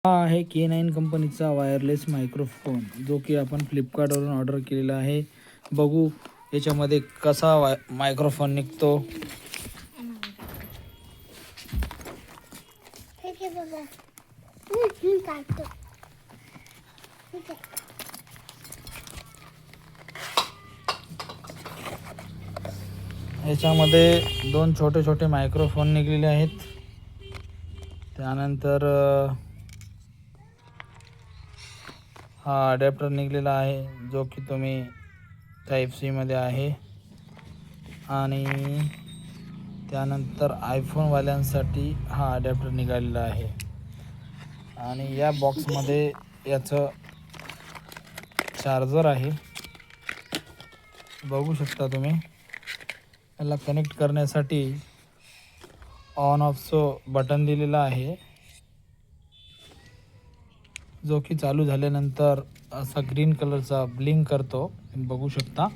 हा आहे K9 कंपनीचा वायरलेस मायक्रोफोन, जो की आपण फ्लिपकार्टवरून ऑर्डर केलेला आहे. बघू याच्यामध्ये कसा मायक्रोफोन निघतो. याच्यामध्ये दोन छोटे छोटे मायक्रोफोन निघलेले आहेत. त्यानंतर हा अडॅप्टर निघलेला आहे, जो की तुम्ही टाईप-C मध्ये आहे. आणि त्यानंतर आयफोनवाल्यांसाठी हा अडॅप्टर निघालेला आहे. आणि या बॉक्समध्ये याचं चार्जर आहे, बघू शकता तुम्ही. याला कनेक्ट करण्यासाठी ऑन ऑफचं बटन दिलेलं आहे, जो की चालू झाल्यानंतर असा ग्रीन कलरचा ब्लिंक करतो, बघू शकता.